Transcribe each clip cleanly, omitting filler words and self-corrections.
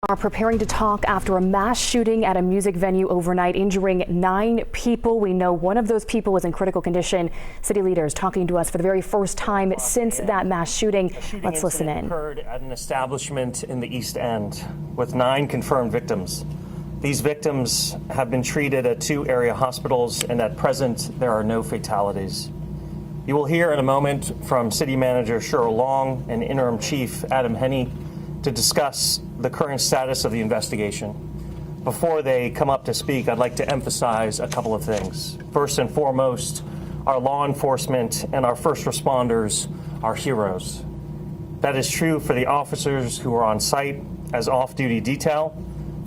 Are preparing to talk after a mass shooting at a music venue overnight, injuring 9 people. We know one of those people was in critical condition. City leaders talking to us for the very first time since that mass shooting. Let's listen in. Occurred at an establishment in the East End with 9 confirmed victims. These victims have been treated at 2 area hospitals, and at present there are no fatalities. You will hear in a moment from City Manager Cheryl Long and Interim Chief Adam Henney to discuss the current status of the investigation. Before they come up to speak, I'd like to emphasize a couple of things. First and foremost, our law enforcement and our first responders are heroes. That is true for the officers who are on site as off-duty detail,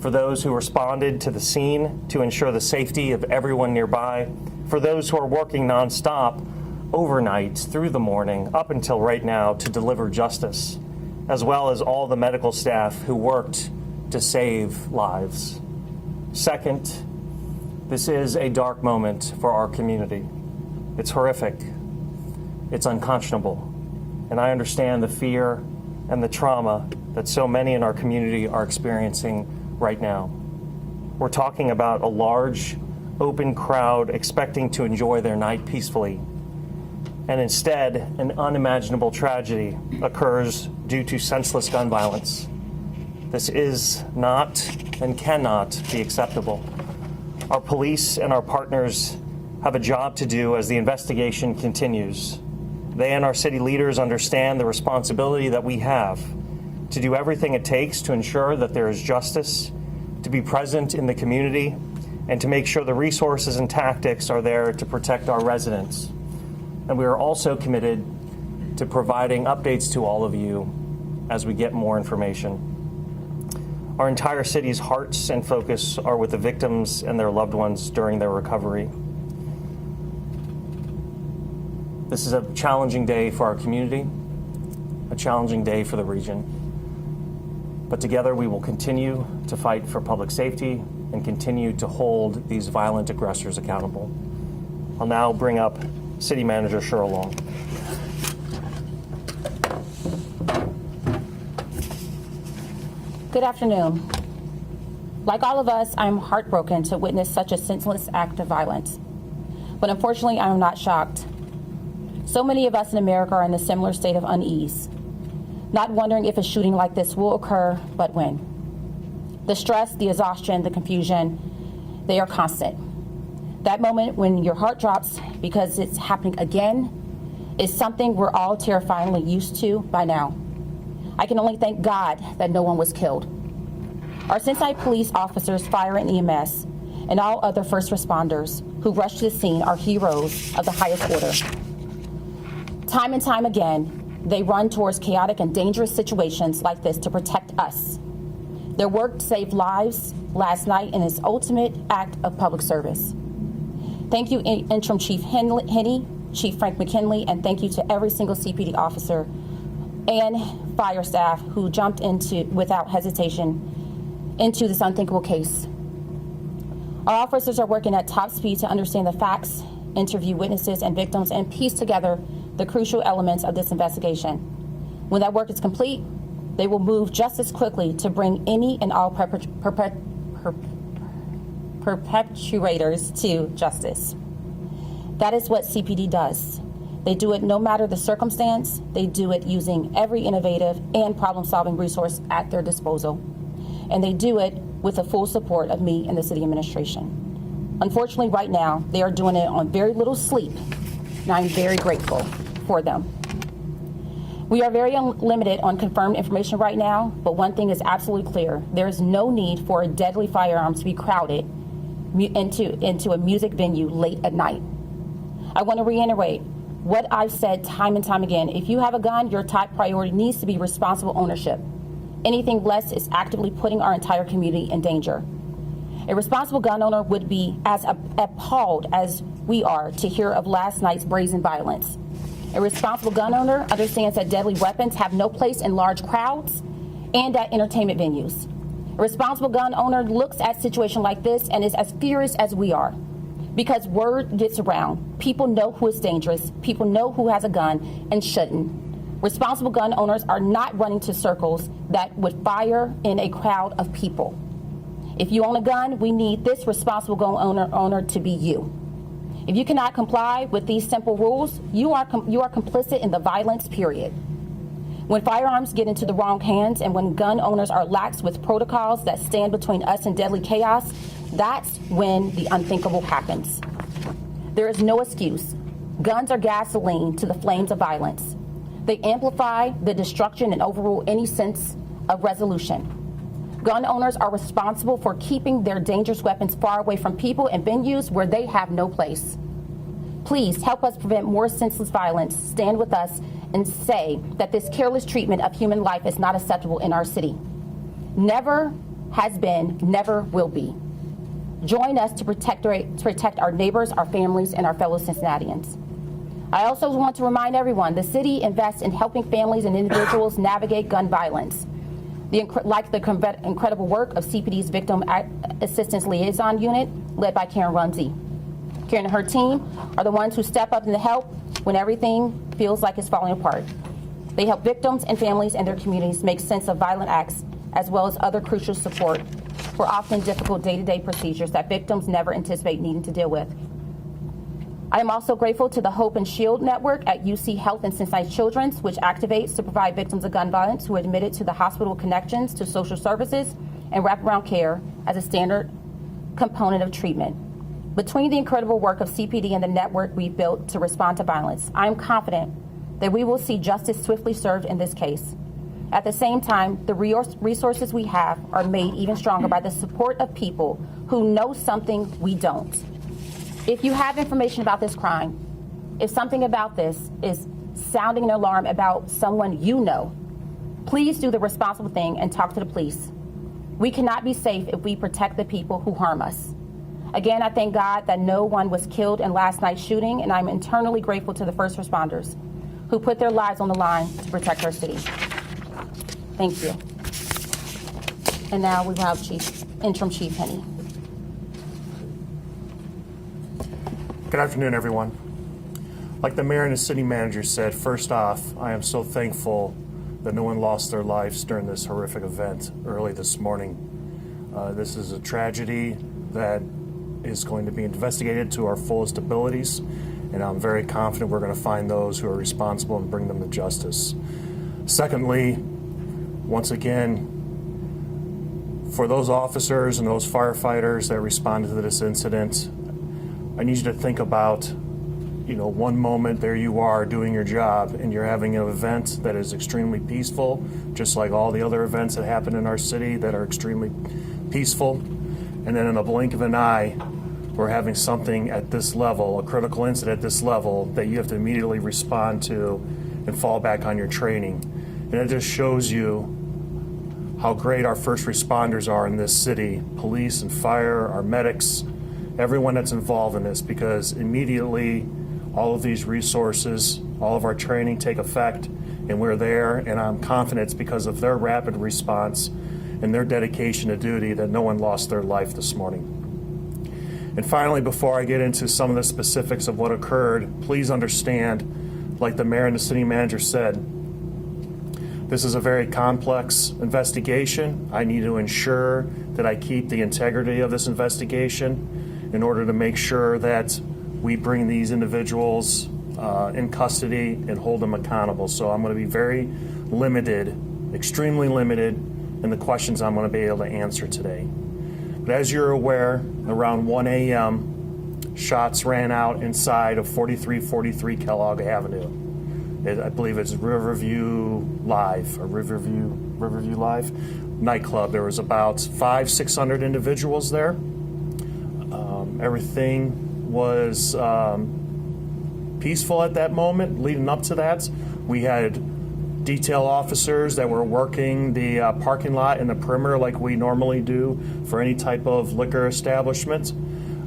for those who responded to the scene to ensure the safety of everyone nearby, for those who are working nonstop overnight through the morning up until right now to deliver justice, as well as all the medical staff who worked to save lives. Second, this is a dark moment for our community. It's horrific. It's unconscionable. And I understand the fear and the trauma that so many in our community are experiencing right now. We're talking about a large, open crowd expecting to enjoy their night peacefully. And instead, an unimaginable tragedy occurs due to senseless gun violence. This is not and cannot be acceptable. Our police and our partners have a job to do as the investigation continues. They and our city leaders understand the responsibility that we have to do everything it takes to ensure that there is justice, to be present in the community, and to make sure the resources and tactics are there to protect our residents. And we are also committed to providing updates to all of you as we get more information. Our entire city's hearts and focus are with the victims and their loved ones during their recovery. This is a challenging day for our community, a challenging day for the region. But together we will continue to fight for public safety and continue to hold these violent aggressors accountable. I'll now bring up City Manager Cheryl Long. Good afternoon. Like all of us, I'm heartbroken to witness such a senseless act of violence. But unfortunately, I am not shocked. So many of us in America are in a similar state of unease, not wondering if a shooting like this will occur, but when. The stress, the exhaustion, the confusion, they are constant. That moment when your heart drops because it's happening again is something we're all terrifyingly used to by now. I can only thank God that no one was killed. Our Cincinnati police officers, fire and EMS, and all other first responders who rushed to the scene are heroes of the highest order. Time and time again, they run towards chaotic and dangerous situations like this to protect us. Their work saved lives last night in its ultimate act of public service. Thank you, Interim Chief Henney, Chief Frank McKinley, and thank you to every single CPD officer and fire staff who jumped without hesitation into this unthinkable case. Our officers are working at top speed to understand the facts, interview witnesses and victims, and piece together the crucial elements of this investigation. When that work is complete, they will move just as quickly to bring any and all perpetrators to justice. That is what CPD does. They do it no matter the circumstance. They do it using every innovative and problem-solving resource at their disposal. And they do it with the full support of me and the city administration. Unfortunately, right now, they are doing it on very little sleep, and I'm very grateful for them. We are very limited on confirmed information right now, but one thing is absolutely clear. There is no need for a deadly firearm to be crowded into a music venue late at night. I want to reiterate what I've said time and time again. If you have a gun, your top priority needs to be responsible ownership. Anything less is actively putting our entire community in danger. A responsible gun owner would be as appalled as we are to hear of last night's brazen violence. A responsible gun owner understands that deadly weapons have no place in large crowds and at entertainment venues. A responsible gun owner looks at a situation like this and is as furious as we are. Because word gets around. People know who is dangerous. People know who has a gun and shouldn't. Responsible gun owners are not running to circles that would fire in a crowd of people. If you own a gun, we need this responsible gun owner to be you. If you cannot comply with these simple rules, you are complicit in the violence, period. When firearms get into the wrong hands and when gun owners are lax with protocols that stand between us and deadly chaos, that's when the unthinkable happens. There is no excuse. Guns are gasoline to the flames of violence. They amplify the destruction and overrule any sense of resolution. Gun owners are responsible for keeping their dangerous weapons far away from people and venues where they have no place. Please help us prevent more senseless violence. Stand with us and say that this careless treatment of human life is not acceptable in our city. Never has been, never will be. Join us to protect our neighbors, our families, and our fellow Cincinnatians. I also want to remind everyone, the city invests in helping families and individuals navigate gun violence. Like the incredible work of CPD's Victim Assistance Liaison Unit, led by Karen Runze. Karen and her team are the ones who step up and help when everything feels like it's falling apart. They help victims and families and their communities make sense of violent acts, as well as other crucial support for often difficult day-to-day procedures that victims never anticipate needing to deal with. I am also grateful to the Hope and Shield Network at UC Health and Cincinnati Children's, which activates to provide victims of gun violence who are admitted to the hospital connections to social services and wraparound care as a standard component of treatment. Between the incredible work of CPD and the network we've built to respond to violence, I am confident that we will see justice swiftly served in this case. At the same time, the resources we have are made even stronger by the support of people who know something we don't. If you have information about this crime, if something about this is sounding an alarm about someone you know, please do the responsible thing and talk to the police. We cannot be safe if we protect the people who harm us. Again, I thank God that no one was killed in last night's shooting, and I'm eternally grateful to the first responders who put their lives on the line to protect our city. Thank you. And now we have Interim Chief Henne. Good afternoon, everyone. Like the mayor and the city manager said, first off, I am so thankful that no one lost their lives during this horrific event early this morning. This is a tragedy that is going to be investigated to our fullest abilities, and I'm very confident we're going to find those who are responsible and bring them to justice. Secondly, once again, for those officers and those firefighters that responded to this incident, I need you to think about, one moment there you are doing your job and you're having an event that is extremely peaceful, just like all the other events that happen in our city that are extremely peaceful. And then in a blink of an eye, we're having something at this level, a critical incident at this level, that you have to immediately respond to and fall back on your training. And it just shows you how great our first responders are in this city, police and fire, our medics, everyone that's involved in this, because immediately all of these resources, all of our training take effect, and we're there, and I'm confident it's because of their rapid response and their dedication to duty that no one lost their life this morning. And finally, before I get into some of the specifics of what occurred, please understand, like the mayor and the city manager said, this is a very complex investigation. I need to ensure that I keep the integrity of this investigation in order to make sure that we bring these individuals in custody and hold them accountable. So I'm going to be very limited, extremely limited, in the questions I'm going to be able to answer today. But as you're aware, around 1 a.m., shots ran out inside of 4343 Kellogg Avenue. I believe it's Riverview Live nightclub. There was about 500-600 individuals there. Everything was peaceful at that moment. Leading up to that, we had detail officers that were working the parking lot and the perimeter like we normally do for any type of liquor establishment.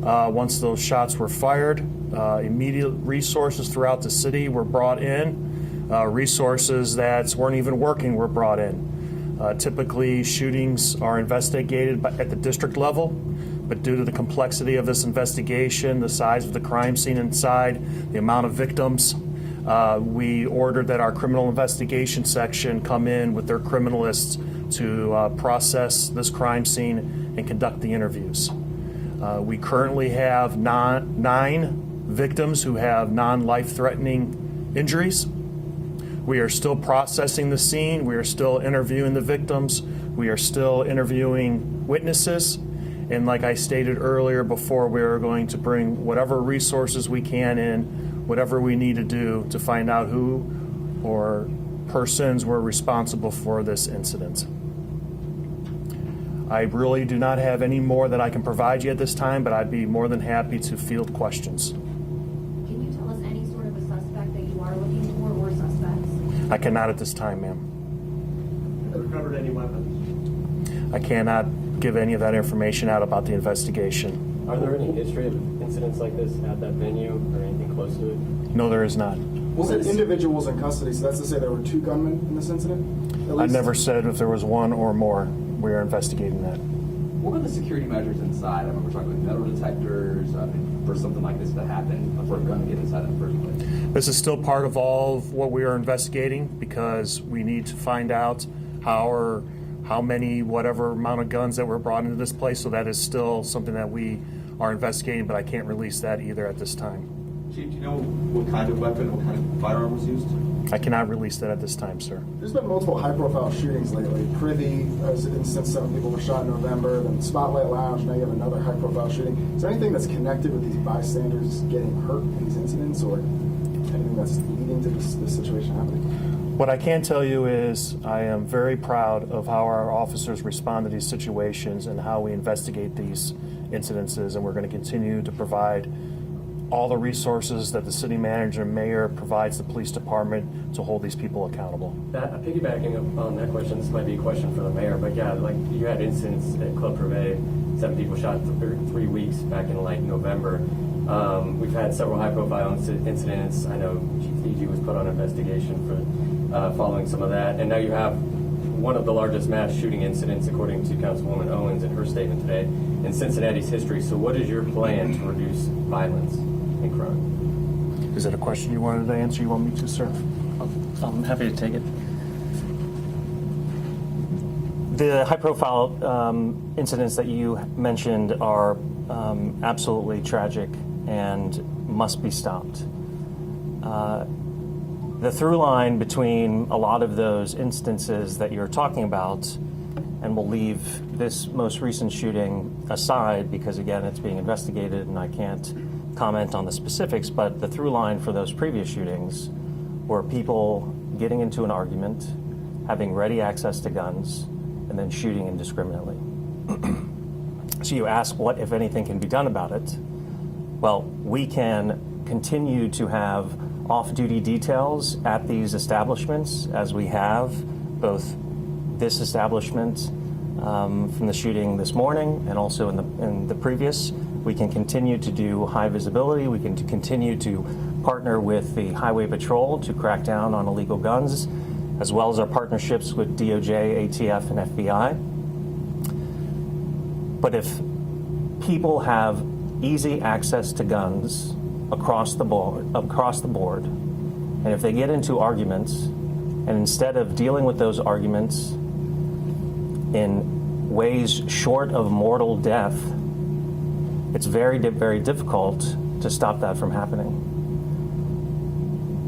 Once those shots were fired, immediate resources throughout the city were brought in. Resources that weren't even working were brought in. Typically, shootings are investigated at the district level, but due to the complexity of this investigation, the size of the crime scene inside, the amount of victims, We ordered that our criminal investigation section come in with their criminalists to process this crime scene and conduct the interviews. We currently have 9 victims who have non-life-threatening injuries. We are still processing the scene. We are still interviewing the victims. We are still interviewing witnesses. And like I stated earlier before, we are going to bring whatever resources we can in, whatever we need to do to find out who or persons were responsible for this incident. I really do not have any more that I can provide you at this time, but I'd be more than happy to field questions. Can you tell us any sort of a suspect that you are looking for or suspects? I cannot at this time, ma'am. Have you recovered any weapons? I cannot give any of that information out about the investigation. Are there any history of incidents like this at that venue or anything close to it? No, there is not. Was it individuals in custody? So that's to say there were 2 gunmen in this incident? At I least? never said if there was one or more. We are investigating that. What were the security measures inside? I remember talking with metal detectors for something like this to happen, for a gun to get inside in the first place. This is still part of all of what we are investigating because we need to find out how many, whatever amount of guns that were brought into this place. So that is still something that we are investigating, but I can't release that either at this time. Chief, do you know what kind of weapon, what kind of firearm was used? I cannot release that at this time, sir. There's been multiple high-profile shootings lately. Privy, as an instance, 7 people were shot in November. Then Spotlight Lounge, now you have another high-profile shooting. Is there anything that's connected with these bystanders getting hurt in these incidents, or anything that's leading to this situation happening? What I can tell you is I am very proud of how our officers respond to these situations and how we investigate these incidences, and we're going to continue to provide all the resources that the city manager and mayor provides the police department to hold these people accountable. Piggybacking on that question, this might be a question for the mayor, but yeah, like you had incidents at Club Privé, 7 people shot for 3 weeks back in like November. We've had several high-profile incidents. I know Chief Fiji was put on investigation for following some of that, and now you have one of the largest mass shooting incidents, according to Councilwoman Owens in her statement today, in Cincinnati's history. So what is your plan to reduce violence and crime? Is that a question you wanted to answer? You want me to, sir? I'm happy to take it. The high-profile incidents that you mentioned are absolutely tragic and must be stopped. The through line between a lot of those instances that you're talking about, and we'll leave this most recent shooting aside because, again, it's being investigated and I can't comment on the specifics, but the through line for those previous shootings were people getting into an argument, having ready access to guns, and then shooting indiscriminately. So you ask what, if anything, can be done about it. Well, we can continue to have off-duty details at these establishments, as we have both this establishment from the shooting this morning and also in the previous. We can continue to do high visibility. We can continue to partner with the Highway Patrol to crack down on illegal guns, as well as our partnerships with DOJ, ATF, and FBI. But if people have easy access to guns across the board, and if they get into arguments, and instead of dealing with those arguments in ways short of mortal death, it's very, very difficult to stop that from happening.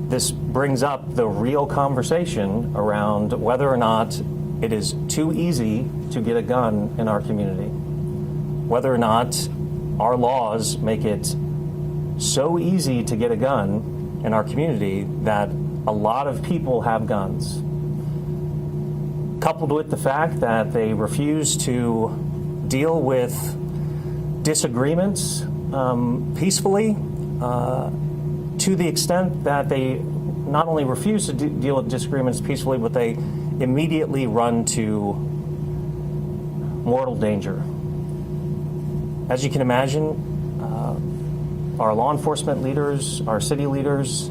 This brings up the real conversation around whether or not it is too easy to get a gun in our community, whether or not our laws make it so easy to get a gun in our community that a lot of people have guns, coupled with the fact that they refuse to deal with disagreements peacefully, to the extent that they not only refuse to deal with disagreements peacefully, but they immediately run to mortal danger. As you can imagine, our law enforcement leaders, our city leaders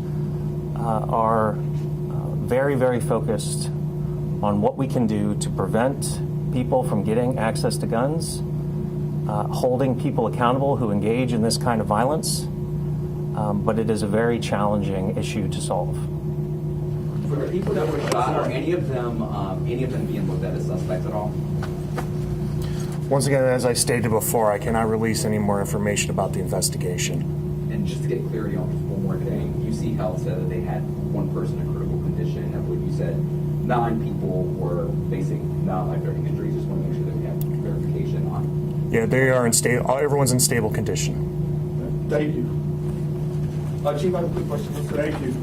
are very, very focused on what we can do to prevent people from getting access to guns, holding people accountable who engage in this kind of violence, but it is a very challenging issue to solve. For the people that were shot, are any of them being looked at as suspects at all? Once again, as I stated before, I cannot release any more information about the investigation. And just to get clarity on just one more thing, UC Health said that they had one person in critical condition. I believe you said 9 people were facing non-life-threatening injuries. Just want to make sure that we have verification on. Yeah, they are in stable. Everyone's in stable condition. Thank you. Chief, I have a quick question. Thank you.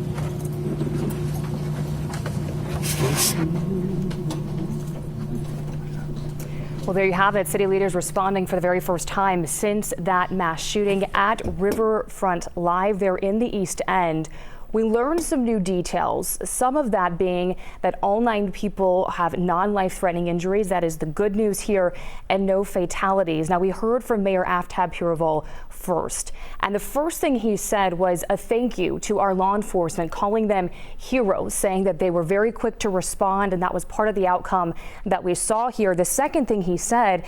Well, there you have it. City leaders responding for the very first time since that mass shooting at Riverfront Live there in the East End. We learned some new details, some of that being that all 9 people have non-life-threatening injuries. That is the good news here, and no fatalities. Now, we heard from Mayor Aftab Purival first, and the first thing he said was a thank you to our law enforcement, calling them heroes, saying that they were very quick to respond, and that was part of the outcome that we saw here. The second thing he said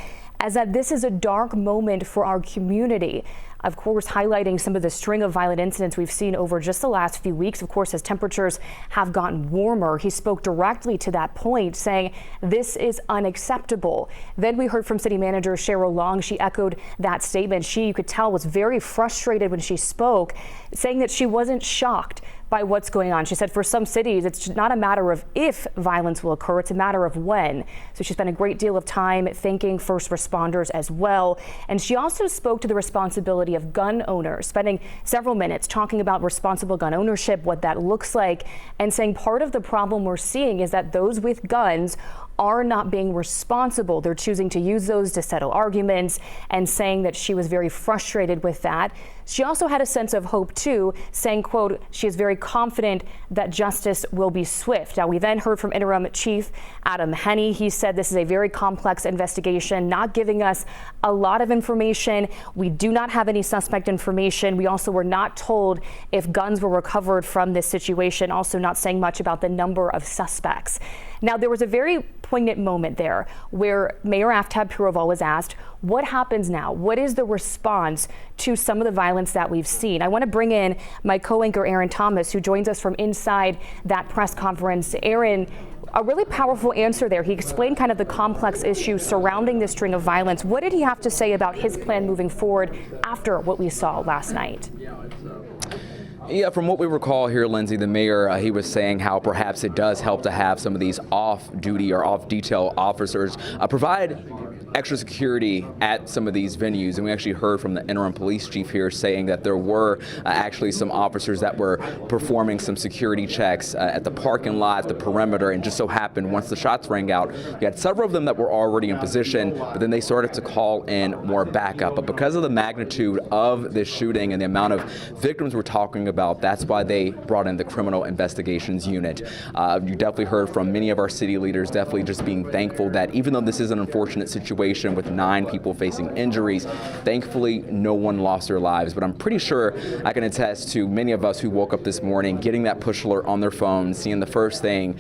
is that this is a dark moment for our community. Of course, highlighting some of the string of violent incidents we've seen over just the last few weeks. Of course, as temperatures have gotten warmer, he spoke directly to that point, saying this is unacceptable. Then we heard from City Manager Cheryl Long. She echoed that statement. She, you could tell, was very frustrated when she spoke, saying that she wasn't shocked by what's going on. She said for some cities, it's not a matter of if violence will occur, it's a matter of when. So she spent a great deal of time thanking first responders as well. And she also spoke to the responsibility of gun owners, spending several minutes talking about responsible gun ownership, what that looks like, and saying part of the problem we're seeing is that those with guns are not being responsible. They're choosing to use those to settle arguments, and saying that she was very frustrated with that. She also had a sense of hope too, saying, quote, she is very confident that justice will be swift. Now, we then heard from Interim Chief Adam Henney. He said this is a very complex investigation, not giving us a lot of information. We do not have any suspect information. We also were not told if guns were recovered from this situation, also not saying much about the number of suspects. Now, there was a very poignant moment there where Mayor Aftab Purival was asked, what happens now? What is the response to some of the violence that we've seen? I want to bring in my co-anchor, Aaron Thomas, who joins us from inside that press conference. Aaron, a really powerful answer there. He explained kind of the complex issues surrounding this string of violence. What did he have to say about his plan moving forward after what we saw last night? Yeah, from what we recall here, Lindsay, the mayor, he was saying how perhaps it does help to have some of these off-duty or off-detail officers provide extra security at some of these venues. And we actually heard from the interim police chief here saying that there were actually some officers that were performing some security checks at the parking lot, the perimeter, and just so happened once the shots rang out, you had several of them that were already in position, but then they started to call in more backup. But because of the magnitude of this shooting and the amount of victims we're talking about, that's why they brought in the criminal investigations unit. You definitely heard from many of our city leaders definitely just being thankful that even though this is an unfortunate situation with 9 people facing injuries, thankfully no one lost their lives. But I'm pretty sure I can attest to many of us who woke up this morning getting that push alert on their phone, seeing the first thing,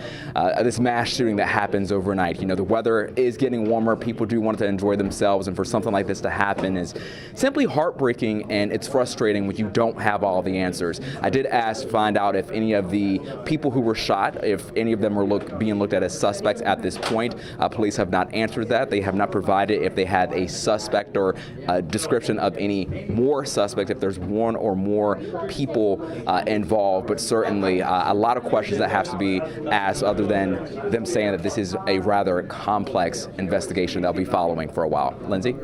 this mass shooting that happens overnight. You know, the weather is getting warmer, people do want to enjoy themselves, and for something like this to happen is simply heartbreaking, and it's frustrating when you don't have all the answers. I did find out if any of the people who were shot, if any of them were being looked at as suspects at this point. Police have not answered that. They have not provided if they had a suspect or a description of any more suspects, if there's one or more people involved. But certainly a lot of questions that have to be asked, other than them saying that this is a rather complex investigation they'll be following for a while. Lindsay?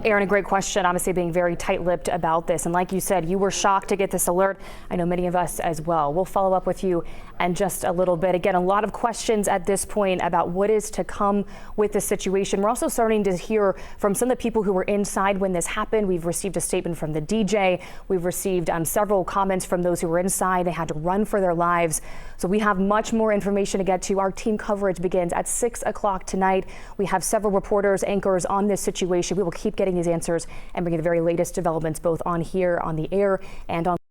Aaron, a great question, obviously being very tight-lipped about this. And like you said, you were shocked to get this alert. I know many of us as well. We'll follow up with you in just a little bit. Again, a lot of questions at this point about what is to come with this situation. We're also starting to hear from some of the people who were inside when this happened. We've received a statement from the DJ. We've received several comments from those who were inside. They had to run for their lives. So we have much more information to get to. Our team coverage begins at 6 o'clock tonight. We have several reporters, anchors on this situation. We will keep getting these answers and bringing the very latest developments both on here on the air and on